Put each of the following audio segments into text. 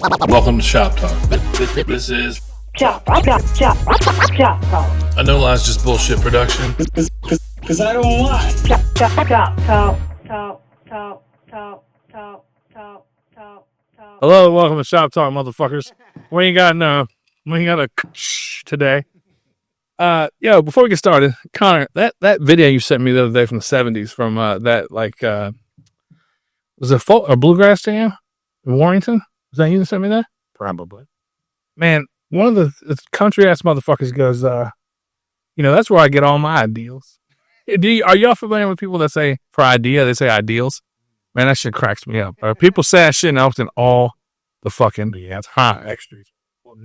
Welcome to Shop Talk. This is Shop Talk. a No Lies Just Bullshit production. Because I don't lie. Hello, welcome to Shop Talk, motherfuckers. We ain't got a today. Before we get started, Connor, that video you sent me the other day from the 70s from was it a bluegrass jam in Warrington? Was that you that sent me that? Probably. Man, one of the country ass motherfuckers goes, that's where I get all my ideals. Are y'all familiar with people that say for idea, they say ideals? Man, that shit cracks me up. People say that shit and often all the fucking, it's hot.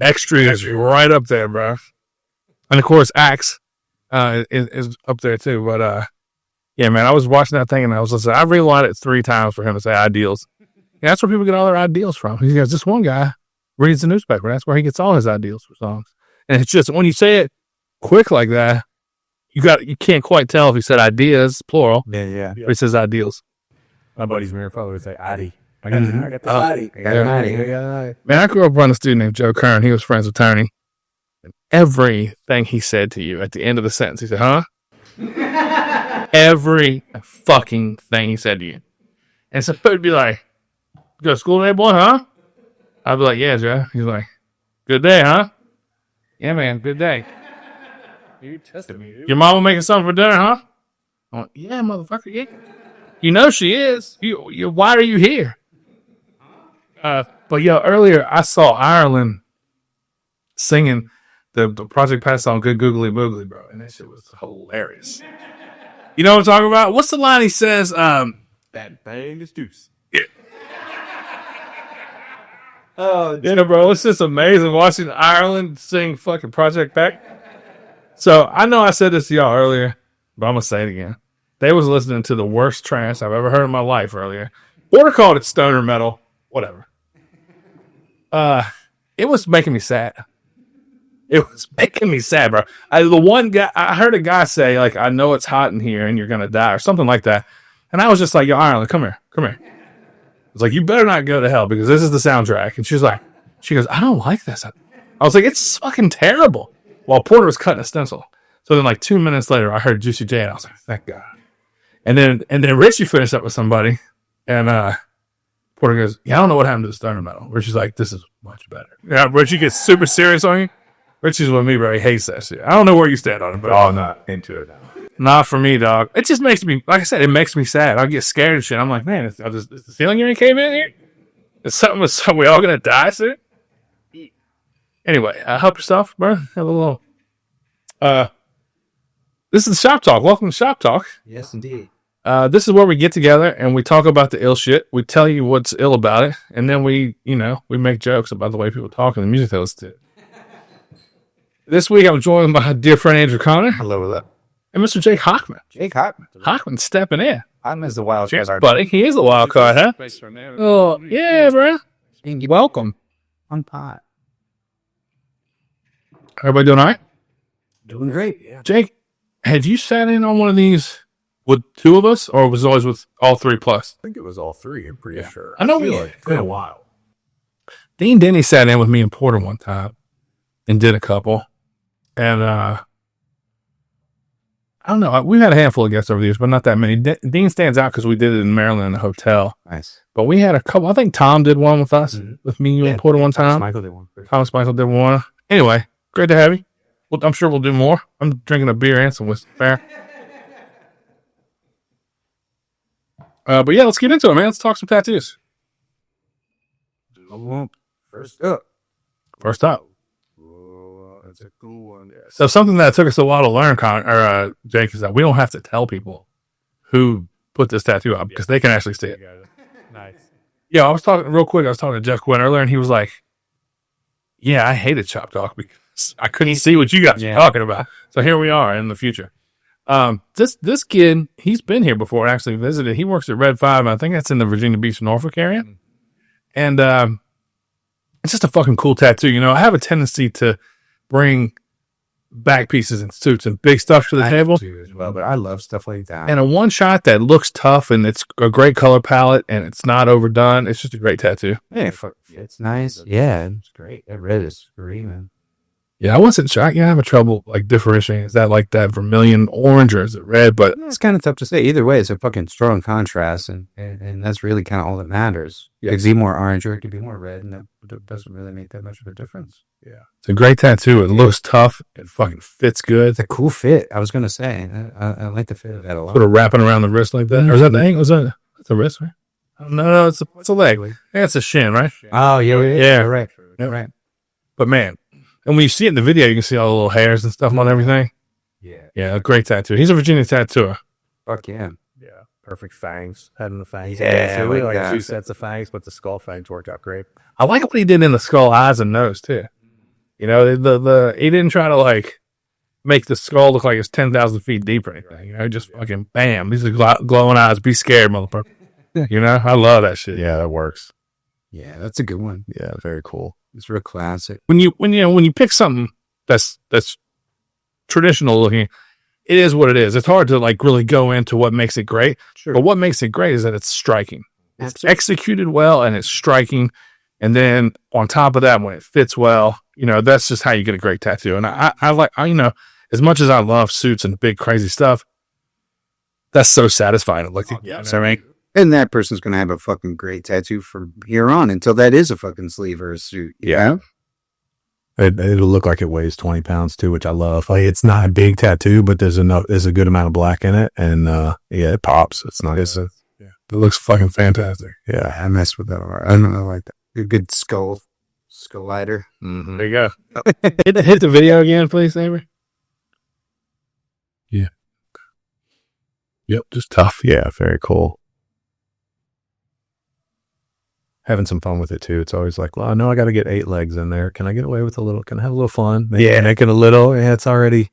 Extra is right up there, bro. And of course, Axe is up there too. But yeah, man, I was watching that thing and I was listening. I rewound it 3 times for him to say ideals. Yeah, that's where people get all their ideals from. He goes, this one guy reads the newspaper. That's where he gets all his ideals for songs. And it's just when you say it quick like that, you can't quite tell if he said ideas, plural. Yeah. But he says ideals. My buddy's married father would say Addy. I got the Addy. Man, I grew up around a student named Joe Kern. He was friends with Tony. And everything he said to you at the end of the sentence, he said, huh? Every fucking thing he said to you. And so it would be like, you go to school today, boy, huh? I'd be like, yeah, Joe. He's like, good day, huh? Yeah, man, good day. You tested me, dude. Your mama making something for dinner, huh? I'm like, yeah, motherfucker, yeah. You know she is. You. Why are you here? But earlier I saw Ireland singing the Project Pat song, Good Googly Moogly, bro. And that shit was hilarious. You know what I'm talking about? What's the line he says? That thing is deuce. Yeah. Oh, Yeah, bro, it's just amazing watching Ireland sing fucking Project Pat. So I know I said this to y'all earlier, but I'm going to say it again. They was listening to the worst trance I've ever heard in my life earlier. Porter called it stoner metal. Whatever. It was making me sad. It was making me sad, bro. I heard a guy say, like, I know it's hot in here and you're going to die or something like that. And I was just like, yo, Ireland, come here. It's like, you better not go to hell because this is the soundtrack. And she goes, I don't like this. I was like, it's fucking terrible. While Porter was cutting a stencil. So then like 2 minutes later, I heard Juicy J and I was like, thank God. And then Richie finished up with somebody and Porter goes, yeah, I don't know what happened to the stoner metal. Richie's like, this is much better. Yeah, Richie gets super serious on you. Richie's with me, bro. He hates that shit. I don't know where you stand on it, but I'm not into it now. Not for me, dog. It just makes me, like I said, it makes me sad. I get scared and shit. I'm like, man, is the ceiling unit came in here? Is we all gonna die soon? Anyway, help yourself, bro. Have a little. This is Shop Talk. Welcome to Shop Talk. Yes, indeed. This is where we get together and we talk about the ill shit. We tell you what's ill about it, and then we make jokes about the way people talk and the music they listen to. This week, I'm joined by my dear friend Andrew Connor. Hello there. And Mr. Jake Hockman. Jake Hockman. Hockman stepping in. I'm as the wild Cheers, card. buddy. He is the wild card, huh? Oh, yeah, bro. Welcome. On pot. Everybody doing all right? Doing great. Yeah. Jake, had you sat in on one of these with 2 of us, or was it always with all 3 plus? I think it was all 3, I'm pretty sure. I know It's been a while. Dean Denny sat in with me and Porter one time and did a couple. And I don't know. We've had a handful of guests over the years, but not that many. Dean stands out because we did it in Maryland in a hotel. Nice. But we had a couple. I think Tom did one with us, with me, you, and Porter one time. Michael did one. Thomas Michael did one. Anyway, great to have you. Well, I'm sure we'll do more. I'm drinking a beer and some whiskey. Fair. But yeah, let's get into it, man. Let's talk some tattoos. First up. First up. That's a cool one. Yes. So something that took us a while to learn, Jake, is that we don't have to tell people who put this tattoo up because they can actually see it. Nice. Yeah, I was talking to Jeff Quinn earlier, and he was like, yeah, I hated Chop Talk because I couldn't see what you guys were talking about. So here we are in the future. This kid, he's been here before, actually visited. He works at Red 5, and I think that's in the Virginia Beach, Norfolk area. And it's just a fucking cool tattoo. I have a tendency to bring back pieces and suits and big stuff to the table. too as well, but I love stuff like that. And a one shot that looks tough and it's a great color palette and it's not overdone. It's just a great tattoo. Hey, it's nice. Yeah, it's great. That red is screaming. Yeah, I wasn't sure. I have trouble like differentiating. Is that like that vermilion orange or is it red? But It's kind of tough to say. Either way, it's a fucking strong contrast, and that's really kind of all that matters. Yeah. It could be more orange or it could be more red, and that doesn't really make that much of a difference. yeah, it's a great tattoo. It looks tough. It fucking fits good. It's a cool fit. I was gonna say, I like the fit of that a lot. Sort of wrapping around the wrist like that. Or is that the ankle? Is that that's the wrist, right? Oh, no, it's a leg. Yeah, it's a shin, right? Oh yeah, Yeah. right, Yep. right. But man, and when you see it in the video, you can see all the little hairs and stuff on everything. Yeah, Yeah, a great tattoo. He's a Virginia tattooer. fuck yeah. Yeah, perfect fangs. Having the fangs. Yeah, so we like like that. 2 sets of fangs, but the skull fangs worked out great. I like what he did in the skull, eyes, and nose too. You know, the he didn't try to like make the skull look like it's 10,000 feet deep or anything. You know, just fucking bam. These are glowing eyes. Be scared, motherfucker. You know, I love that shit. Yeah, that works. Yeah, that's a good one. Yeah, very cool. It's real classic. When you pick something that's traditional looking, it is what it is. It's hard to like really go into what makes it great. Sure. But what makes it great is that it's striking. It's Absolutely. executed well and it's striking. And then on top of that, when it fits well, you know, that's just how you get a great tattoo. And I like, you know, as much as I love suits and big crazy stuff, that's so satisfying to look at. Yeah. So, I mean, And that person's going to have a fucking great tattoo from here on until that is a fucking sleeve or a suit. you Yeah. know? It'll look like it weighs 20 pounds too, which I love. Like, it's not a big tattoo, but there's a good amount of black in it. And, yeah, it pops. It's nice. it looks fucking fantastic. Yeah. I mess with that a lot. I don't know, like that. A good skull lighter. Mm-hmm. There you go. hit the video again, please, Avery. Yeah. Yep, just tough. Yeah, very cool. Having some fun with it too. It's always like, well, I know I got to get 8 legs in there. Can I get away with can I have a little fun? Make it a little. Yeah, it's already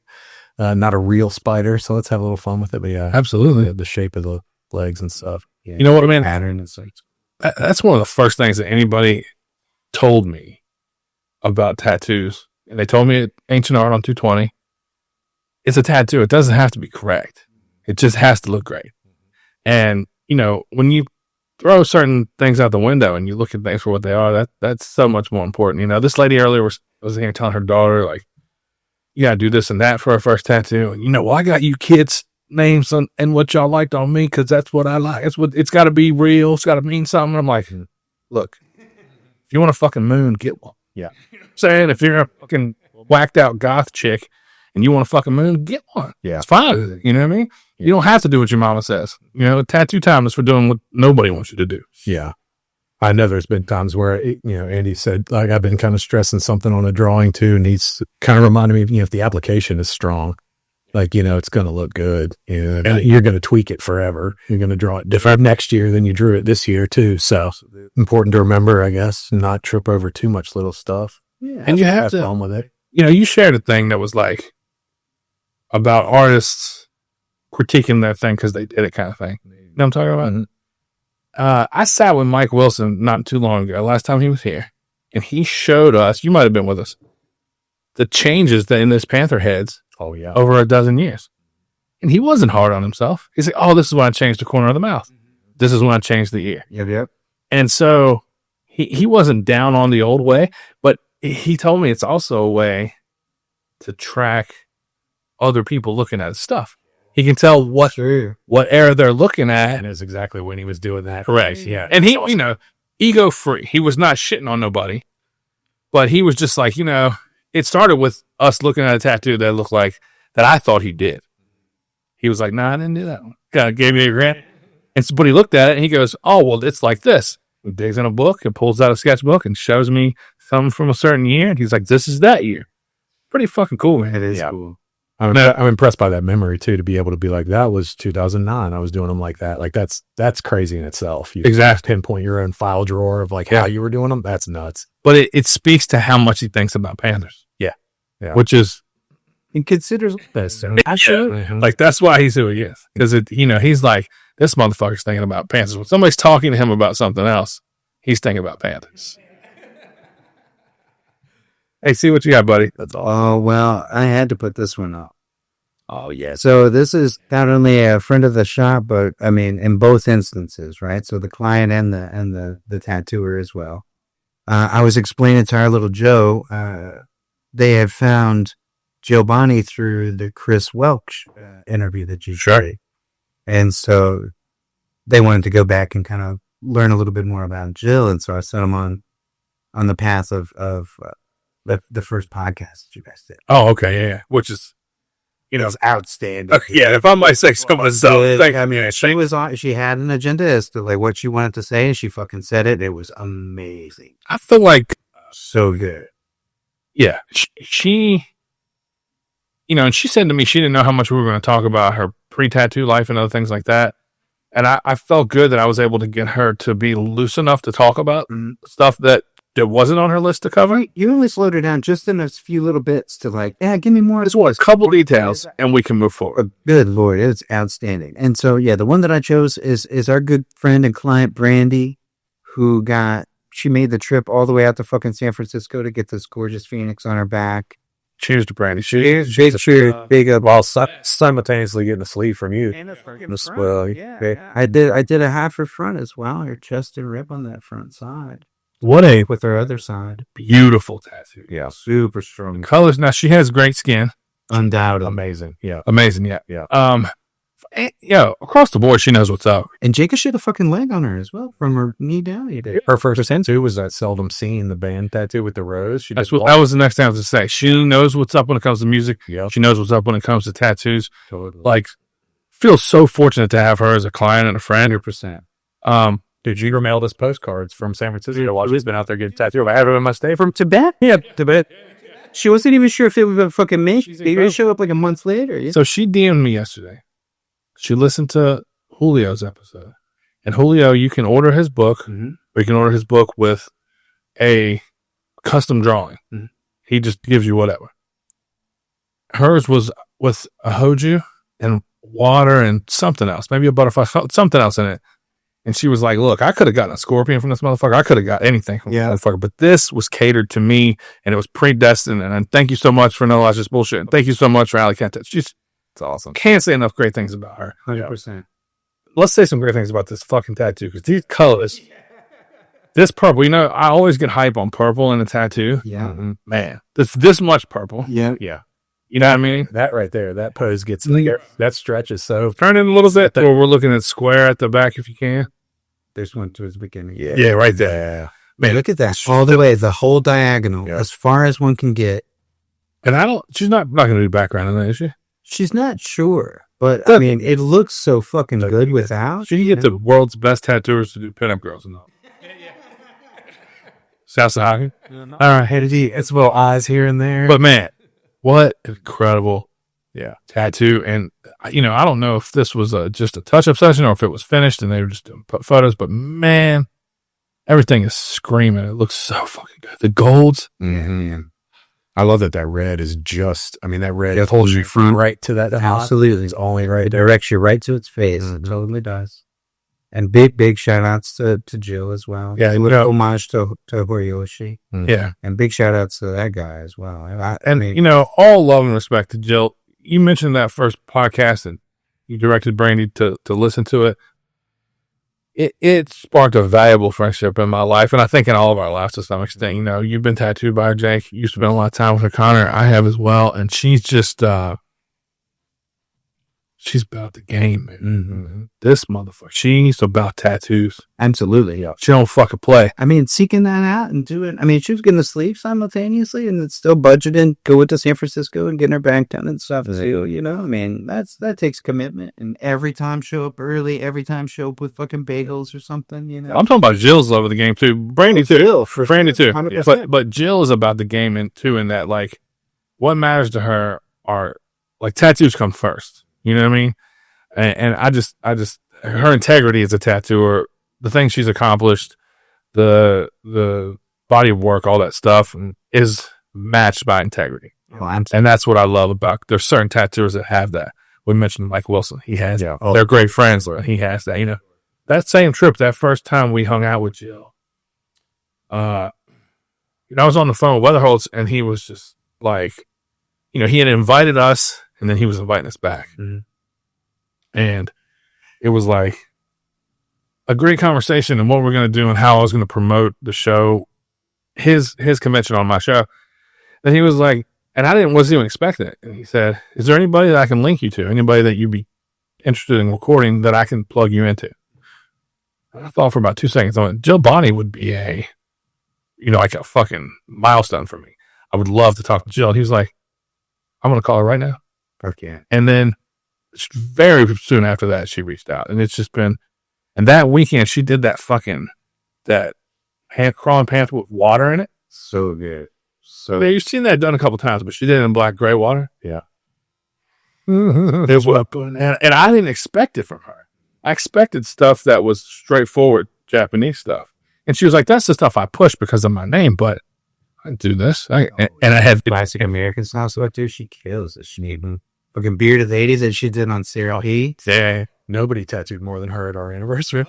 not a real spider, so let's have a little fun with it. But yeah, Absolutely. the shape of the legs and stuff. Yeah. You know what I mean? Pattern. It's like, That's one of the first things that anybody told me about tattoos. And they told me at Ancient Art on 220, it's a tattoo. It doesn't have to be correct. It just has to look great. And, you know, when you throw certain things out the window and you look at things for what they are, that's so much more important. You know, this lady earlier was here telling her daughter, like, you got to do this and that for her first tattoo. And, you know, well, I got you kids' names and what y'all liked on me because that's what I like. It's got to be real. It's got to mean something. I'm like, look, if you want a fucking moon, get one. Yeah. You know what I'm saying? If you're a fucking whacked out goth chick and you want a fucking moon, get one. Yeah. It's fine. You know what I mean? You don't have to do what your mama says. You know, tattoo time is for doing what nobody wants you to do. Yeah. I know there's been times where, Andy said, like, I've been kind of stressing something on a drawing too, and he's kind of reminded me, if the application is strong, like, it's going to look good. And you're going to tweak it forever. You're going to draw it different next year than you drew it this year too. So important to remember, I guess, not trip over too much little stuff. yeah. And you have to, fun with it. you know, you shared a thing that was like about artists critiquing their thing because they did it kind of thing. You know what I'm talking about? Mhm. I sat with Mike Wilson not too long ago, last time he was here, and he showed us, you might have been with us, the changes that in his Panther heads Oh yeah. over a dozen years. And he wasn't hard on himself. He's like, oh, this is when I changed the corner of the mouth. This is when I changed the ear. Yep. And so he wasn't down on the old way, but he told me it's also a way to track other people looking at his stuff. He can tell what era they're looking at. And it's exactly when he was doing that. Correct. Yeah. And he, ego free. He was not shitting on nobody, but he was just like, it started with us looking at a tattoo that looked like that I thought he did. He was like, nah, I didn't do that one. Kind of gave me a grin. And so, but he looked at it and he goes, oh, well, it's like this. He digs in a book and pulls out a sketchbook and shows me something from a certain year. And he's like, this is that year. Pretty fucking cool, man. It is Yeah. cool. I'm impressed by that memory too, to be able to be like, that was 2009. I was doing them like that. Like that's crazy in itself. You Exactly. pinpoint your own file drawer of like how you were doing them. That's nuts. But it speaks to how much he thinks about Panthers. Yeah. Which is, And considers this. So like, that's why he's who he is. Because, he's like, this motherfucker's thinking about Panthers. When somebody's talking to him about something else, he's thinking about Panthers. Hey, see what you got, buddy. That's all. Oh, well, I had to put this one up. Oh yeah. So this is not only a friend of the shop, but I mean, in both instances, right? So the client and the tattooer as well. I was explaining to our little Joe, they had found Joe Bonny through the Chris Welch interview that you did. And so they wanted to go back and kind of learn a little bit more about Jill. And so I sent them on the path of the first podcast that you guys did. Oh, okay. Yeah. Which is, It's outstanding. yeah, if I might say some of the stuff. I mean, she was on. She had an agenda as to like what she wanted to say, and she fucking said it. It was amazing, I feel like, so good. yeah, she and she said to me she didn't know how much we were going to talk about her pre-tattoo life and other things like that. And I felt good that I was able to get her to be loose enough to talk about stuff that wasn't on her list to cover. You only slowed her down just in a few little bits to like, yeah, give me more. Just a couple details, and we can move forward. Good Lord, it's outstanding. And so, yeah, the one that I chose is our good friend and client, Brandy, she made the trip all the way out to fucking San Francisco to get this gorgeous Phoenix on her back. Cheers to Brandy. Cheers. Big up. While simultaneously getting a sleeve from you. And a fucking As front. well. Yeah. I did a half her front as well, her chest and rib on that front side. What a With her other side. Beautiful tattoo. yeah, Super strong. Colors. Now she has great skin. Undoubtedly. amazing. Yeah, Amazing. Yeah. yeah. Across the board, she knows what's up. And Jacob shit a fucking leg on her as well, from her knee down. He did. Her first tattoo was that seldom seen the band tattoo with the rose. She That was the next thing I was to say. She knows what's up when it comes to music. Yeah, She knows what's up when it comes to tattoos. totally. Like, feel so fortunate to have her as a client and a friend. 100%. Dude, you mailed us postcards from San Francisco while she's been out there getting tattooed. I have her in my stay From Tibet? Yeah, Tibet. She wasn't even sure if it would fucking make it. They show up like a month later. Yeah. So she DM'd me yesterday. She listened to Julio's episode. And Julio, you can order his book, or you can order his book with a custom drawing. He just gives you whatever. Hers was with a hoju and water and something else, maybe a butterfly, something else in it. And she was like, look, I could have gotten a scorpion from this motherfucker. I could have got anything from this motherfucker. But this was catered to me, and it was predestined. And thank you so much for No Lies Just Bullshit. And thank you so much for Alley Cat. It's awesome. Can't say enough great things about her. 100%. Let's say some great things about this fucking tattoo, because these colors, this purple, I always get hype on purple in a tattoo. Yeah. Man, this much purple. Yeah. Yeah, You know what I mean? that right there, that pose gets that stretches so. Turn it a little bit where we're looking at square at the back if you can. There's one towards the beginning. Yeah, right there. Yeah, Man, look at that. All the way, the whole diagonal, Yeah. as far as one can get. And she's not going to do background in that, is she? She's not sure, but I mean, it looks so fucking good without. She can get the world's best tattooers to do pinup girls and all. South Sahara. all right. Hey, it's little eyes here and there, But man, what incredible yeah, tattoo. And, I don't know if this was just a touch-up session or if it was finished and they were just doing photos, but man, everything is screaming. It looks so fucking good. The golds. mm-hmm. I love that red is just. I mean, that red Just pulls you in front. right to that. Absolutely. It's only right It there. directs you right to its face. It totally does. And big shout outs to Jill as well. Yeah, little homage to Horiyoshi. Yeah. And big shout outs to that guy as well. And, all love and respect to Jill. You mentioned that first podcast and you directed Brandy to listen to it. It sparked a valuable friendship in my life, and I think in all of our lives to some extent. You've been tattooed by her, Jake. You spent a lot of time with her, Connor. I have as well, and she's just she's about the game, man. Mm-hmm. This motherfucker, she's about tattoos. Absolutely. Yeah, she don't fucking play. I mean, seeking that out and doing. I mean, she was getting the sleeve simultaneously, and it's still budgeting, going to San Francisco and getting her back done and stuff too. I mean, that takes commitment. And every time show up early, every time show up with fucking bagels or something. I'm talking about Jill's love of the game too. Brandy too. Jill, for Brandy too. 100%. But Jill is about the game in that like what matters to her are like tattoos come first. You know what I mean? And I just her integrity as a tattooer, the things she's accomplished, the body of work, all that stuff is matched by integrity. And that's what I love about. There's certain tattooers that have that. We mentioned Mike Wilson. He has. Yeah. They're great friends. He has that. That same trip, that first time we hung out with Jill, I was on the phone with Weatherholtz, and he was just like, he had invited us, and then he was inviting us back. Mm-hmm. And it was like a great conversation and what we're going to do and how I was going to promote the show, his convention on my show. And he was like, and I wasn't even expecting it. And he said, is there anybody that I can link you to? Anybody that you'd be interested in recording that I can plug you into? And I thought for about 2 seconds. I went, Jill Bonny would be like a fucking milestone for me. I would love to talk to Jill. And he was like, I'm going to call her right now. Okay. And then very soon after that, she reached out. And it's just been, and that weekend, she did that crawling panther with water in it. So good. So Yeah, you've seen that done a couple times, but she did it in black gray water. Yeah. It was, and I didn't expect it from her. I expected stuff that was straightforward Japanese stuff. And she was like, that's the stuff I push because of my name, but I do this. And I had classic American style stuff too. She kills it. She fucking beard of the 80s that she did on Serial Heat. Yeah. Nobody tattooed more than her at our anniversary.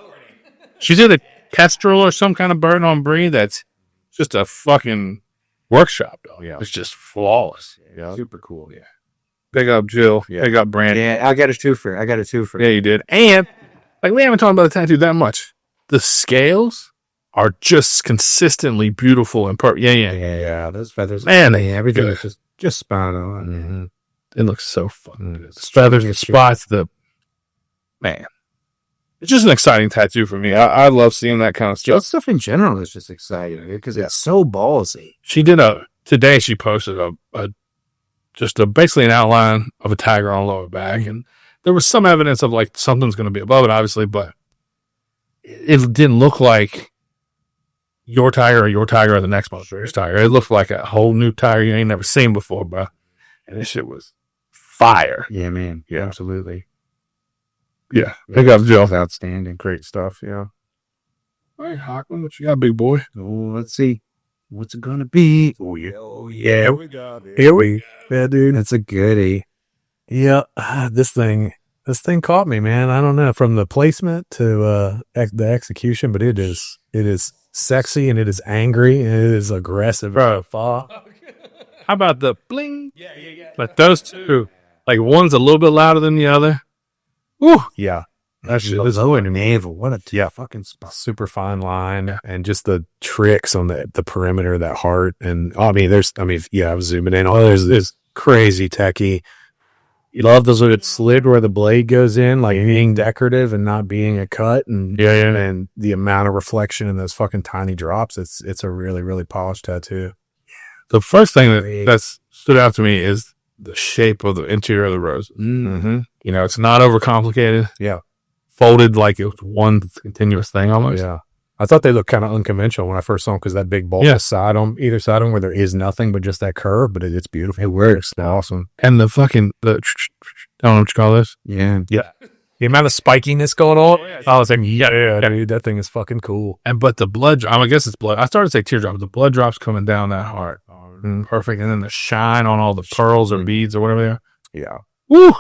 She did a kestrel or some kind of bird on brie that's just a fucking workshop, though. Yeah. It's just flawless. Yeah. Super cool. Yeah. Big up Jill. Yeah. Big up Brandy. Yeah, I got a twofer. Yeah, you did. And like we haven't talked about the tattoo that much. The scales are just consistently beautiful and perfect. Yeah. Those feathers. Man, everything good. is just spot on. Mm-hmm. It looks so fucking good. The feathers, the spots, man. It's just an exciting tattoo for me. I love seeing that kind of Jill stuff. stuff in general is just exciting because it's so ballsy. She did today she posted basically an outline of a tiger on lower back, and there was some evidence of like something's going to be above it, obviously, but it didn't look like your tiger or the next monster's tiger. It looked like a whole new tiger you ain't never seen before, bro. And this shit was fire. Yeah, man. Yeah. Absolutely. Yeah. Big up, Jill. Outstanding. Great stuff. Yeah. All right, Hockman, what you got, big boy? Oh, let's see. What's it gonna be? Oh, yeah. Here we Yeah, dude. That's a goodie. Yeah. This thing caught me, man. I don't know, from the placement to the execution, but it is sexy and it is angry and it is aggressive. Bro. How about the bling? Yeah. But those two, like one's a little bit louder than the other. Woo! Yeah. That shit is low and navel. What a fucking spot. Super fine line and just the tricks on the perimeter of that heart. And I was zooming in. There's crazy techie. You love those little slid where the blade goes in, like being decorative and not being a cut. And and the amount of reflection in those fucking tiny drops. It's a really, really polished tattoo. The first thing that stood out to me is the shape of the interior of the rose. Mm-hmm. It's not overcomplicated. Yeah. Folded like it was one continuous thing almost. Yeah. I thought they looked kind of unconventional when I first saw them because that big bulbous side on either side of them where there is nothing but just that curve, but it's beautiful. It works. It's awesome. And I don't know what you call this. Yeah. Yeah. The amount of spikiness going on. I was like, yeah, dude, that thing is fucking cool. But the blood, I guess it's blood. I started to say teardrops. The blood drops coming down that heart. Perfect. And then the shine on all the pearls or beads or whatever they are. Yeah. Woo!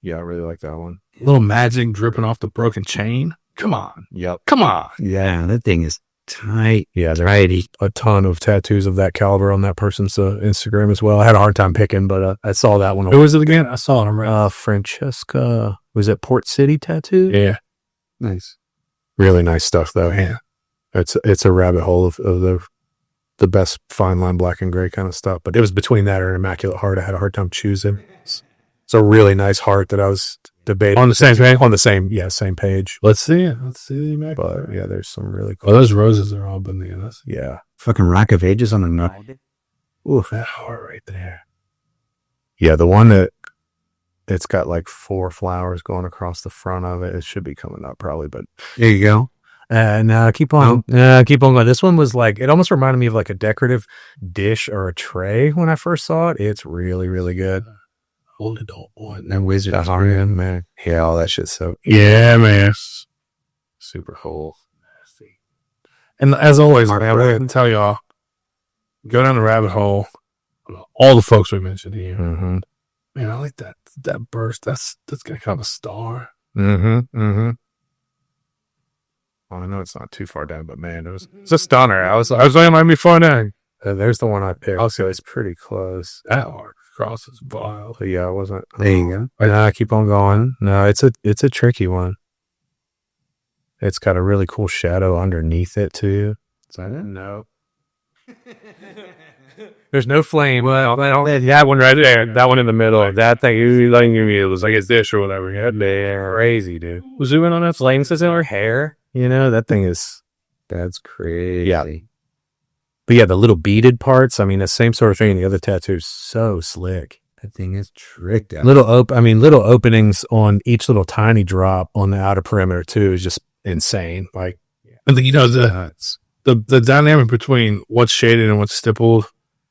Yeah, I really like that one. A little magic dripping off the broken chain. Come on. Yep. Come on. Yeah, that thing is tight. Yeah, there's a ton of tattoos of that caliber on that person's Instagram as well. I had a hard time picking, but I saw that one. Who was it again? I saw it. Right. Francesca, was it Port City Tattoo? Yeah. Nice. Really nice stuff, though. Yeah. It's a rabbit hole of the best fine line black and gray kind of stuff. But it was between that or Immaculate Heart. I had a hard time choosing. It's a really nice heart that I was debating. On the same page? On the same page. Let's see it. Let's see the Immaculate. But yeah, there's some really cool. Well, those roses are all bananas. Yeah. Fucking Rock of Ages on a nut. Ooh, that heart right there. Yeah, the one that it's got like 4 flowers going across the front of it. It should be coming up probably, but There you go. no, keep on going. This one was like, it almost reminded me of like a decorative dish or a tray when I first saw it. It's really, really good. Hold it, don't want. And Wizard That's good, man. Yeah, all that shit's so Yeah, man. super cool. And as always, man, I'm going to tell y'all, go down the rabbit hole. All the folks we mentioned here. Mm-hmm. Man, I like that burst. That's got kind of a star. Mm-hmm. Mm-hmm. Well, I know it's not too far down, but man, it's a stunner. I was like, it might be far down. There's the one I picked. Also, it's pretty close. That arc cross is wild. So yeah, I wasn't. There you go. I keep on going. No, it's a tricky one. It's got a really cool shadow underneath it too. Is that it? No. There's no flame. Well, that one right there, that one in the middle, that thing, you like it was like it's this or whatever. Yeah, Crazy, dude. zoom in on that flames in her hair. You know, that thing is. That's crazy. Yeah. But yeah, the little beaded parts. I mean, the same sort of thing in the other tattoos. So slick. That thing is tricked out. Little openings on each little tiny drop on the outer perimeter too is just insane. Like, And you know nuts. the dynamic between what's shaded and what's stippled,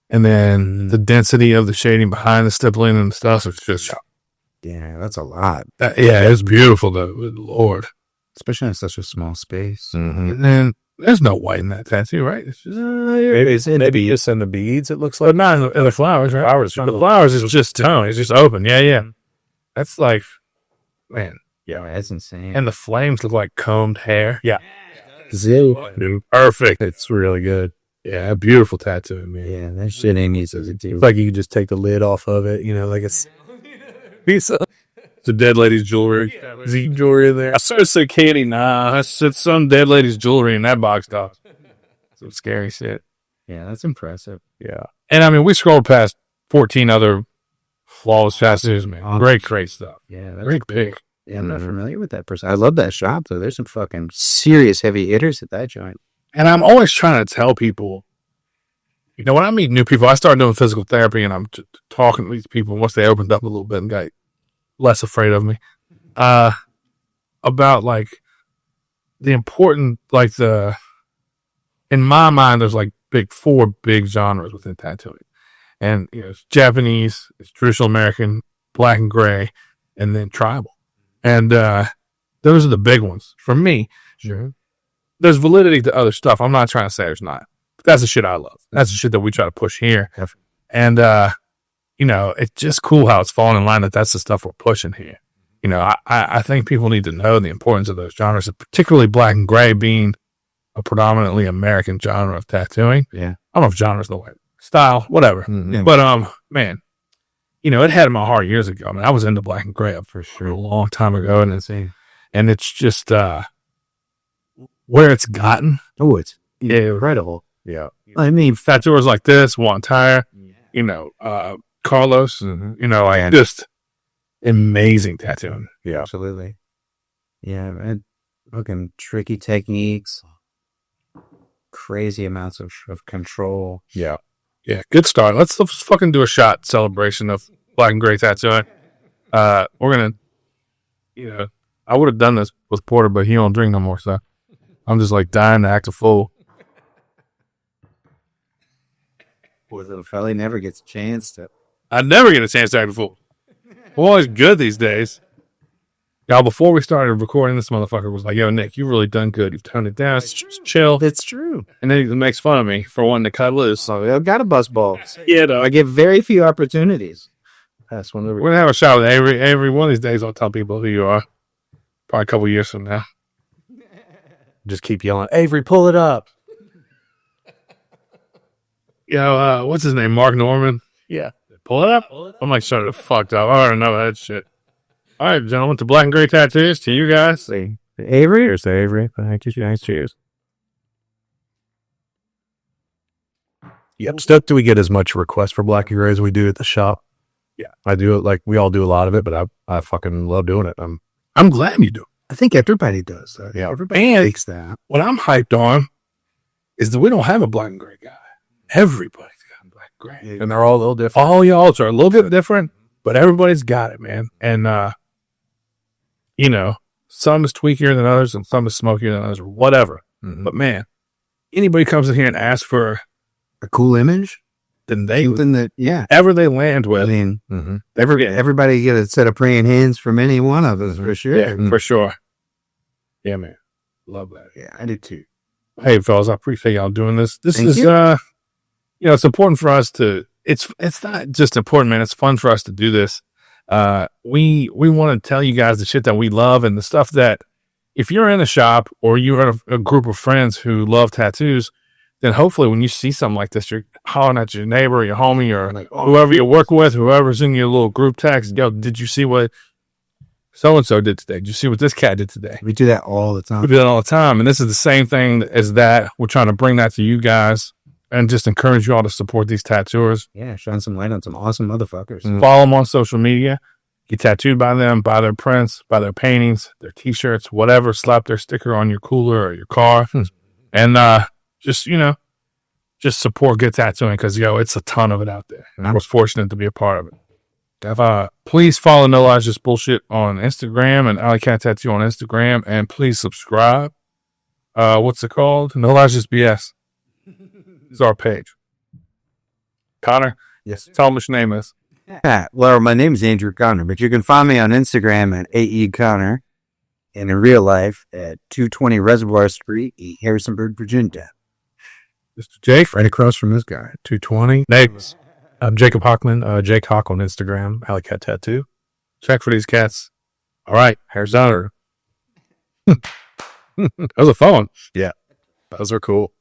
and then the density of the shading behind the stippling and stuff. It's just Yeah, that's a lot. yeah, it's beautiful though. Good Lord. Especially in such a small space. Mm-hmm. And then there's no white in that tattoo, right? It's just Maybe it's in the beads. It looks like but not in the flowers, right? flowers. The flowers is just tone. It's just open. Yeah. That's like, man. Yeah, that's insane. And the flames look like combed hair. Yeah. Dude, perfect. It's really good. Yeah, beautiful tattoo, man. Yeah, that shit ain't easy to do. It's like you could just take the lid off of it. You know, like it's piece of It's a dead lady's jewelry. Z jewelry in there. I saw so candy. Nah, that's some dead lady's jewelry in that box, dog. Some scary shit. Yeah, that's impressive. Yeah. And I mean, we scrolled past 14 other flawless tattoos, man. Awesome. Great stuff. Yeah, that's Great big. Yeah, I'm not familiar with that person. I love that shop though. There's some fucking serious heavy hitters at that joint. And I'm always trying to tell people, you know, when I meet new people, I started doing physical therapy and I'm talking to these people once they opened up a little bit and got less afraid of me, about like the important, like in my mind, there's like four big genres within tattooing. And, you know, it's Japanese, it's traditional American, black and gray, and then tribal. And, those are the big ones for me. Sure. There's validity to other stuff. I'm not trying to say there's not. But that's the shit I love. That's the shit that we try to push here. Definitely. And, you know, it's just cool how it's falling in line that that's the stuff we're pushing here. You know, I think people need to know the importance of those genres, particularly black and gray being a predominantly American genre of tattooing. Yeah. I don't know if genre is the way. Style, whatever. Mhm. But, man, you know, it had in my heart years ago. I mean, I was into black and gray for sure a long time ago. And it's just, where it's gotten. Oh, it's Yeah. incredible. Yeah. I mean, Tattooers like this, Juan Tire, you know, Carlos, Mhm. you know, like just amazing tattooing. Yeah. absolutely. Yeah, and fucking tricky techniques, crazy amounts of control. Yeah. Yeah, good start. Let's fucking do a shot celebration of black and gray tattooing. We're gonna, you know, I would have done this with Porter, but he don't drink no more, so I'm just like dying to act a fool. Poor little fella, he never gets a chance to. I never get a chance to act a fool. I'm always good these days. Y'all, before we started recording, this motherfucker was like, yo, Nick, you really done good. You've toned it down. It's just chill. That's true. And then he makes fun of me for wanting to cut loose. So I've got a buzz balls. Yeah, though. I get very few opportunities. That's one We're going to have a shot with Avery. Avery, one of these days, I'll tell people who you are. Probably a couple years from now. Just keep yelling, Avery, pull it up. You know, what's his name? Mark Norman? Yeah. Pull it up? I'm like, shut it fucked up. I don't know that shit. All right, gentlemen, to Black and Gray Tattoos, to you guys. See, Avery or Say Avery. Thank you. Thanks. Cheers. Yep. Stuff. Do we get as much requests for black and gray as we do at the shop? Yeah. I do it. Like, we all do a lot of it, but I fucking love doing it. I'm glad you do. I think everybody does. Yeah. Everybody And thinks that. what I'm hyped on is that we don't have a black and gray guy. Everybody's got a black and gray. And they're all a little different. All y'all's are a little bit different, but everybody's got it, man. And, you know, some is tweakier than others and some is smokier than others or whatever. Mhm. But, man, anybody comes in here and asks for, A cool image? then they, Something that, yeah. whatever they land I with, mean, Mhm. everybody get a set of praying hands from any one of us for sure. yeah, for sure. Yeah, man. Love that. Yeah, I do too. Hey, fellas, I appreciate y'all doing this. This Thank is, you. you know, it's important for us to, it's not just important, man. It's fun for us to do this. We want to tell you guys the shit that we love and the stuff that if you're in a shop or you're in a group of friends who love tattoos, then hopefully when you see something like this, you're hollering at your neighbor, your homie, or like whoever you're working with, whoever's in your little group text. Yo, did you see what so-and-so did today? Did you see what this cat did today? We do that all the time. We do that all the time. And this is the same thing as that. We're trying to bring that to you guys and just encourage you all to support these tattooers. Yeah, shine some light on some awesome motherfuckers. Follow them on social media. Get tattooed by them, buy their prints, buy their paintings, their t-shirts, whatever. Slap their sticker on your cooler or your car. And just support good tattooing because, it's a ton of it out there. And I was fortunate to be a part of it. Please follow No Lies Just Bullshit on Instagram and Alley Cat Tattoo on Instagram. And please subscribe. What's it called? No Lies Just BS. This is our page. Connor? Yes. Tell them what your name is. Well, my name's Andrew Connor, but you can find me on Instagram at AE Connor and in real life at 220 Reservoir Street, Harrisonburg, Virginia. Mr. Jake? Right across from this guy, 220. Names. I'm Jacob Hockman, Jake Hawk on Instagram, Alley Cat Tattoo. Check for these cats. All right. Hair's done. That was a fun one. Yeah, those are cool.